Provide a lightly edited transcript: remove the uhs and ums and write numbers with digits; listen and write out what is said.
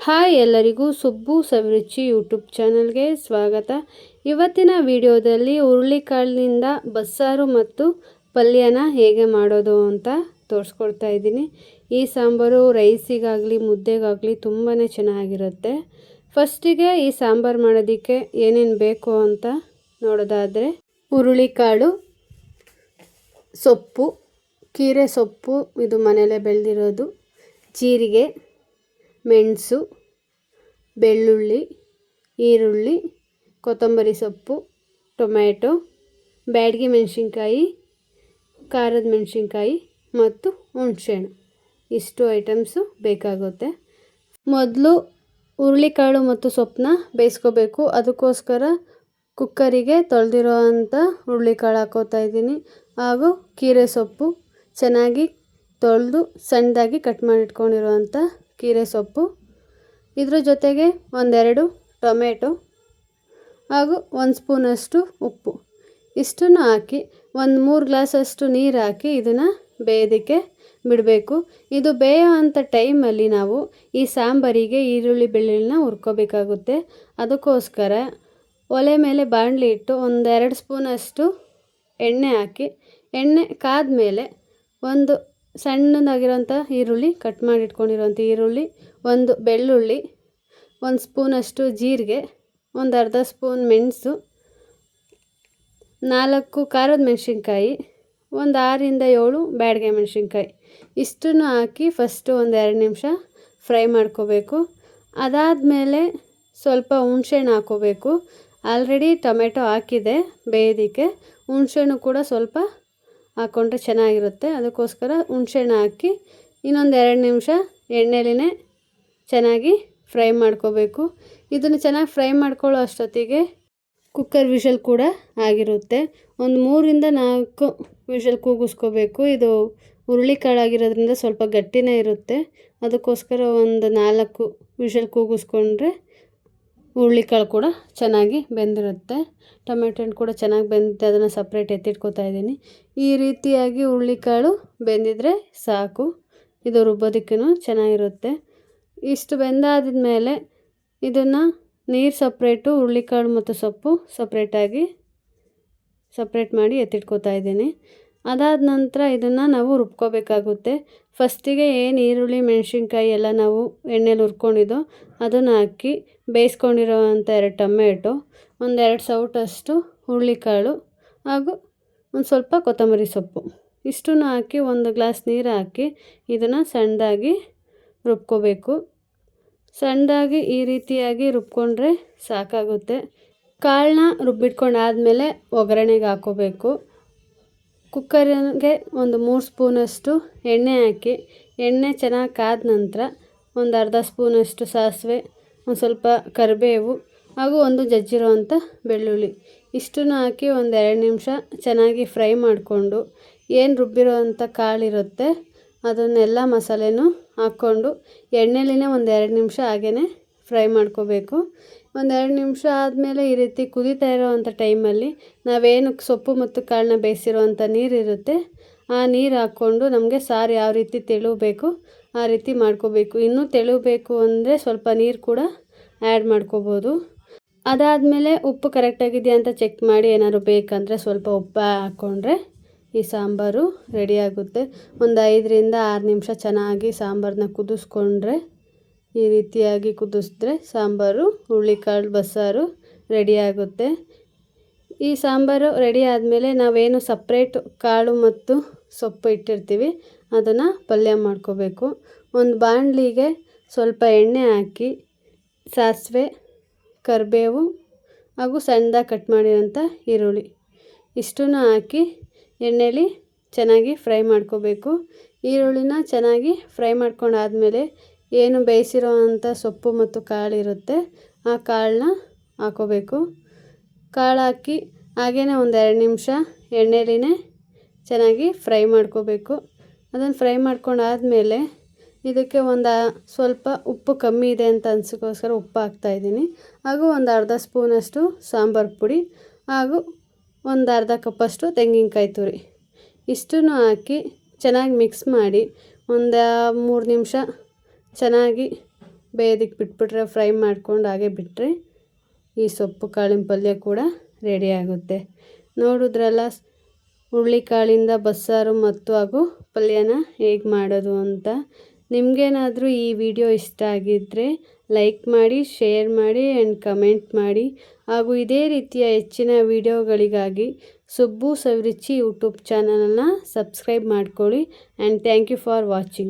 Hi ಎಲ್ಲರಿಗೂ Subbu Saviruchi YouTube ಚಾನಲ್ಗೆ ಸ್ವಾಗತ. ಇವತ್ತಿನ ವಿಡಿಯೋದಲ್ಲಿ ಹುರುಳಿಕಾಳಿನಿಂದ ಬಸ್ಸಾರು ಮತ್ತು ಪಲ್ಯನ ಹೇಗೆ ಮಾಡೋದು ಅಂತ ತೋರಿಸ್ಕೊಡ್ತಾ ಇದ್ದೀನಿ. ಈ ಸಾಂಬಾರು ರೈಸಿಗಾಗಲಿ ಮುದ್ದೆಗಾಗಲಿ ತುಂಬಾ ಚೆನ್ನಾಗಿರುತ್ತೆ. ಫಸ್ಟಿಗೆ ಈ ಸಾಂಬಾರು ಮಾಡೋದಕ್ಕೆ ಏನೇನು ಬೇಕು ಅಂತ ನೋಡೋದಾದರೆ, ಹುರುಳಿಕಾಳು, ಸೊಪ್ಪು, ಕೀರೆ ಸೊಪ್ಪು ಇದು ಮನೆಯಲ್ಲೇ ಬೆಳೆದಿರೋದು, ಜೀರಿಗೆ, ಮೆಣಸು, ಬೆಳ್ಳುಳ್ಳಿ, ಈರುಳ್ಳಿ, ಕೊತ್ತಂಬರಿ ಸೊಪ್ಪು, ಟೊಮ್ಯಾಟೊ, ಬ್ಯಾಡಗಿ ಮೆಣಸಿನ್ಕಾಯಿ, ಖಾರದ ಮೆಣಸಿನ್ಕಾಯಿ ಮತ್ತು ಹುಣಸೆಹಣ್ಣು. ಇಷ್ಟು ಐಟಮ್ಸು ಬೇಕಾಗುತ್ತೆ. ಮೊದಲು ಹುರುಳಿಕಾಳು ಮತ್ತು ಸೊಪ್ಪನ್ನ ಬೇಯಿಸ್ಕೋಬೇಕು. ಅದಕ್ಕೋಸ್ಕರ ಕುಕ್ಕರಿಗೆ ತೊಳೆದಿರೋ ಅಂಥ ಹುರುಳಿಕಾಳು ಹಾಕೋತಾ ಇದ್ದೀನಿ. ಹಾಗೂ ಕೀರೆ ಸೊಪ್ಪು ಚೆನ್ನಾಗಿ ತೊಳೆದು ಸಣ್ಣದಾಗಿ ಕಟ್ ಮಾಡಿಟ್ಕೊಂಡಿರೋವಂಥ ಕೀರೆ ಸೊಪ್ಪು, ಇದ್ರ ಜೊತೆಗೆ ಒಂದೆರಡು ಟೊಮೆಟೊ ಹಾಗೂ 1 ಸ್ಪೂನಷ್ಟು ಉಪ್ಪು, ಇಷ್ಟನ್ನು ಹಾಕಿ 3 ಗ್ಲಾಸಷ್ಟು ನೀರು ಹಾಕಿ ಇದನ್ನು ಬೇಯೋದಕ್ಕೆ ಬಿಡಬೇಕು. ಇದು ಬೇಯೋ ಅಂಥ ಟೈಮಲ್ಲಿ ನಾವು ಈ ಸಾಂಬಾರಿಗೆ ಈರುಳ್ಳಿ ಬೆಳ್ಳುಳ್ಳಿನ ಹುರ್ಕೋಬೇಕಾಗುತ್ತೆ. ಅದಕ್ಕೋಸ್ಕರ ಒಲೆ ಮೇಲೆ ಬಾಣಲಿ ಇಟ್ಟು 1-2 ಸ್ಪೂನಷ್ಟು ಎಣ್ಣೆ ಹಾಕಿ, ಎಣ್ಣೆ ಕಾದ ಮೇಲೆ ಒಂದು ಸಣ್ಣದಾಗಿರೋಂಥ ಈರುಳ್ಳಿ, ಕಟ್ ಮಾಡಿ ಇಟ್ಕೊಂಡಿರೋಂಥ ಈರುಳ್ಳಿ, 1 ಬೆಳ್ಳುಳ್ಳಿ, 1 ಸ್ಪೂನಷ್ಟು ಜೀರಿಗೆ, ಒಂದು ಅರ್ಧ ಸ್ಪೂನ್ ಮೆಣಸು, 4 ಖಾರದ ಮೆಣಸಿನ್ಕಾಯಿ, ಒಂದು 6-7 ಬ್ಯಾಡಗಿ ಮೆಣಸಿನ್ಕಾಯಿ, ಇಷ್ಟನ್ನು ಹಾಕಿ ಫಸ್ಟು 1-2 ನಿಮಿಷ ಫ್ರೈ ಮಾಡ್ಕೋಬೇಕು. ಅದಾದಮೇಲೆ ಸ್ವಲ್ಪ ಹುಣಸೆಹಣ್ಣು ಹಾಕೋಬೇಕು. ಆಲ್ರೆಡಿ ಟೊಮೆಟೊ ಹಾಕಿದೆ ಬೇಯೋದಕ್ಕೆ, ಹುಣಸೆಹಣ್ಣು ಕೂಡ ಸ್ವಲ್ಪ ಹಾಕ್ಕೊಂಡ್ರೆ ಚೆನ್ನಾಗಿರುತ್ತೆ. ಅದಕ್ಕೋಸ್ಕರ ಹುಣಸೆಹಣ್ಣು ಹಾಕಿ ಇನ್ನೊಂದು 2 ನಿಮಿಷ ಎಣ್ಣೆಲೇ ಚೆನ್ನಾಗಿ ಫ್ರೈ ಮಾಡ್ಕೋಬೇಕು. ಇದನ್ನು ಚೆನ್ನಾಗಿ ಫ್ರೈ ಮಾಡ್ಕೊಳ್ಳೋ ಅಷ್ಟೊತ್ತಿಗೆ ಕುಕ್ಕರ್ ವಿಷಲ್ ಕೂಡ ಆಗಿರುತ್ತೆ. ಒಂದು 3-4 ವಿಷಲ್ ಕೂಗಿಸ್ಕೋಬೇಕು. ಇದು ಹುರುಳಿಕಾಳಾಗಿರೋದ್ರಿಂದ ಸ್ವಲ್ಪ ಗಟ್ಟಿನೇ ಇರುತ್ತೆ. ಅದಕ್ಕೋಸ್ಕರ ಒಂದು 4 ವಿಷಲ್ ಕೂಗಿಸ್ಕೊಂಡ್ರೆ ಹುರುಳಿಕಾಳು ಕೂಡ ಚೆನ್ನಾಗಿ ಬೆಂದಿರುತ್ತೆ. ಟೊಮೆಟೊ ಹಣ್ಣು ಕೂಡ ಚೆನ್ನಾಗಿ ಬೆಂದಿದೆ, ಅದನ್ನು ಸಪ್ರೇಟ್ ಎತ್ತಿಟ್ಕೋತಾ ಇದ್ದೀನಿ. ಈ ರೀತಿಯಾಗಿ ಹುರುಳಿಕಾಳು ಬೆಂದಿದ್ರೆ ಸಾಕು, ಇದು ರುಬ್ಬೋದಕ್ಕೂ ಚೆನ್ನಾಗಿರುತ್ತೆ. ಇಷ್ಟು ಬೆಂದಾದ್ಮೇಲೆ ಇದನ್ನು ನೀರು ಸಪ್ರೇಟು, ಹುರುಳಿಕಾಳು ಮತ್ತು ಸೊಪ್ಪು ಸಪ್ರೇಟ್ ಮಾಡಿ ಎತ್ತಿಟ್ಕೋತಾ ಇದ್ದೀನಿ. ಅದಾದ ನಂತರ ಇದನ್ನು ನಾವು ರುಬ್ಕೋಬೇಕಾಗುತ್ತೆ. ಫಸ್ಟಿಗೆ ಏನು ಈರುಳ್ಳಿ ಮೆಣಸಿನ್ಕಾಯಿ ಎಲ್ಲ ನಾವು ಎಣ್ಣೆಲಿ ಹುರ್ಕೊಂಡಿದ್ದೋ ಅದನ್ನು ಹಾಕಿ ಬೇಯಿಸ್ಕೊಂಡಿರೋ ಅಂಥ 2 ಟೊಮೆಟೊ, 1-2 ಸೌಟಷ್ಟು ಹುರುಳಿಕಾಳು ಹಾಗೂ ಒಂದು ಸ್ವಲ್ಪ ಕೊತ್ತಂಬರಿ ಸೊಪ್ಪು, ಇಷ್ಟನ್ನು ಹಾಕಿ 1 ಗ್ಲಾಸ್ ನೀರು ಹಾಕಿ ಇದನ್ನು ಸಣ್ಣದಾಗಿ ರುಬ್ಕೋಬೇಕು. ಸಣ್ಣದಾಗಿ ಈ ರೀತಿಯಾಗಿ ರುಬ್ಕೊಂಡ್ರೆ ಸಾಕಾಗುತ್ತೆ. ಕಾಳನ್ನ ರುಬ್ಬಿಟ್ಕೊಂಡಾದಮೇಲೆ ಒಗ್ಗರಣೆಗೆ ಹಾಕ್ಕೋಬೇಕು. ಕುಕ್ಕರಿಗೆ ಒಂದು 3 ಸ್ಪೂನಷ್ಟು ಎಣ್ಣೆ ಹಾಕಿ, ಎಣ್ಣೆ ಚೆನ್ನಾಗಿ ಕಾದ ನಂತರ ಒಂದು ಅರ್ಧ ಸ್ಪೂನಷ್ಟು ಸಾಸಿವೆ, ಒಂದು ಸ್ವಲ್ಪ ಕರಿಬೇವು ಹಾಗೂ ಒಂದು ಜಜ್ಜಿರೋವಂಥ ಬೆಳ್ಳುಳ್ಳಿ, ಇಷ್ಟನ್ನು ಹಾಕಿ 1-2 ನಿಮಿಷ ಚೆನ್ನಾಗಿ ಫ್ರೈ ಮಾಡಿಕೊಂಡು ಏನು ರುಬ್ಬಿರೋ ಅಂಥ ಕಾಳಿರುತ್ತೆ ಅದನ್ನೆಲ್ಲ ಮಸಾಲೆನೂ ಹಾಕ್ಕೊಂಡು ಎಣ್ಣೆಲೇ 1-2 ನಿಮಿಷ ಹಾಗೇ ಫ್ರೈ ಮಾಡ್ಕೋಬೇಕು. 1-2 ನಿಮಿಷ ಆದಮೇಲೆ ಈ ರೀತಿ ಕುದೀತಾ ಇರೋವಂಥ ಟೈಮಲ್ಲಿ ನಾವೇನು ಸೊಪ್ಪು ಮತ್ತು ಕಾಳನ್ನ ಬೇಯಿಸಿರೋವಂಥ ನೀರಿರುತ್ತೆ ಆ ನೀರು ಹಾಕ್ಕೊಂಡು ನಮಗೆ ಸಾರು ಯಾವ ರೀತಿ ತೆಳುಬೇಕು ಆ ರೀತಿ ಮಾಡ್ಕೋಬೇಕು. ಇನ್ನೂ ತೆಳುಬೇಕು ಅಂದರೆ ಸ್ವಲ್ಪ ನೀರು ಕೂಡ ಆ್ಯಡ್ ಮಾಡ್ಕೋಬೋದು. ಅದಾದಮೇಲೆ ಉಪ್ಪು ಕರೆಕ್ಟಾಗಿದೆಯಾ ಅಂತ ಚೆಕ್ ಮಾಡಿ, ಏನಾದ್ರು ಬೇಕಂದರೆ ಸ್ವಲ್ಪ ಉಪ್ಪು ಹಾಕ್ಕೊಂಡ್ರೆ ಈ ಸಾಂಬಾರು ರೆಡಿಯಾಗುತ್ತೆ. ಒಂದು 5-6 ನಿಮಿಷ ಚೆನ್ನಾಗಿ ಸಾಂಬಾರನ್ನ ಕುದಿಸ್ಕೊಂಡ್ರೆ, ಈ ರೀತಿಯಾಗಿ ಕುದಿಸಿದ್ರೆ ಸಾಂಬಾರು ಹುರುಳಿಕಾಳು ಬಸ್ಸಾರು ರೆಡಿಯಾಗುತ್ತೆ. ಈ ಸಾಂಬಾರು ರೆಡಿ ಆದಮೇಲೆ ನಾವೇನು ಸಪ್ರೇಟ್ ಕಾಳು ಮತ್ತು ಸೊಪ್ಪು ಇಟ್ಟಿರ್ತೀವಿ ಅದನ್ನು ಪಲ್ಯ ಮಾಡ್ಕೋಬೇಕು. ಒಂದು ಬಾಣಲಿಗೆ ಸ್ವಲ್ಪ ಎಣ್ಣೆ ಹಾಕಿ ಸಾಸಿವೆ, ಕರಿಬೇವು ಹಾಗೂ ಸಣ್ಣದಾಗಿ ಕಟ್ ಮಾಡಿರೋಂಥ ಈರುಳ್ಳಿ, ಇಷ್ಟನ್ನು ಹಾಕಿ ಎಣ್ಣೆಲಿ ಚೆನ್ನಾಗಿ ಫ್ರೈ ಮಾಡ್ಕೋಬೇಕು. ಈರುಳ್ಳಿನ ಚೆನ್ನಾಗಿ ಫ್ರೈ ಮಾಡ್ಕೊಂಡಾದಮೇಲೆ ಏನು ಬೇಯಿಸಿರೋ ಅಂಥ ಸೊಪ್ಪು ಮತ್ತು ಕಾಳಿರುತ್ತೆ ಆ ಕಾಳನ್ನ ಹಾಕೋಬೇಕು. ಕಾಳು ಹಾಕಿ ಹಾಗೇ 1-2 ನಿಮಿಷ ಎಣ್ಣೆಲೇ ಚೆನ್ನಾಗಿ ಫ್ರೈ ಮಾಡ್ಕೋಬೇಕು. ಅದನ್ನು ಫ್ರೈ ಮಾಡ್ಕೊಂಡಾದಮೇಲೆ ಇದಕ್ಕೆ ಸ್ವಲ್ಪ ಉಪ್ಪು ಕಮ್ಮಿ ಇದೆ ಅಂತ ಅನ್ಸೋಕ್ಕೋಸ್ಕರ ಉಪ್ಪು ಹಾಕ್ತಾಯಿದ್ದೀನಿ. ಹಾಗೂ ಒಂದು ಅರ್ಧ ಸ್ಪೂನಷ್ಟು ಸಾಂಬಾರು ಪುಡಿ ಹಾಗೂ ಒಂದು ಅರ್ಧ ಕಪ್ಪಷ್ಟು ತೆಂಗಿನಕಾಯಿ ತುರಿ, ಇಷ್ಟನ್ನು ಹಾಕಿ ಚೆನ್ನಾಗಿ ಮಿಕ್ಸ್ ಮಾಡಿ 3 ನಿಮಿಷ ಚೆನ್ನಾಗಿ ಬೇಯೋದಕ್ಕೆ ಬಿಟ್ಬಿಟ್ರೆ ಫ್ರೈ ಮಾಡ್ಕೊಂಡು ಹಾಗೆ ಬಿಟ್ಟರೆ ಈ ಸೊಪ್ಪು ಕಾಳಿನ ಪಲ್ಯ ಕೂಡ ರೆಡಿ ಆಗುತ್ತೆ. ನೋಡಿದ್ರಲ್ಲ ಹುರುಳಿಕಾಳಿಂದ ಬಸ್ಸಾರು ಮತ್ತು ಹಾಗೂ ಪಲ್ಯನ ಹೇಗೆ ಮಾಡೋದು ಅಂತ. ನಿಮಗೇನಾದರೂ ಈ ವಿಡಿಯೋ ಇಷ್ಟ ಆಗಿದ್ದರೆ ಲೈಕ್ ಮಾಡಿ, ಶೇರ್ ಮಾಡಿ ಆ್ಯಂಡ್ ಕಮೆಂಟ್ ಮಾಡಿ. ಹಾಗೂ ಇದೇ ರೀತಿಯ ಹೆಚ್ಚಿನ ವಿಡಿಯೋಗಳಿಗಾಗಿ ಸುಬ್ಬು ಸವಿರುಚಿ ಯೂಟ್ಯೂಬ್ ಚಾನಲನ್ನು ಸಬ್ಸ್ಕ್ರೈಬ್ ಮಾಡ್ಕೊಳ್ಳಿ. And thank you for watching.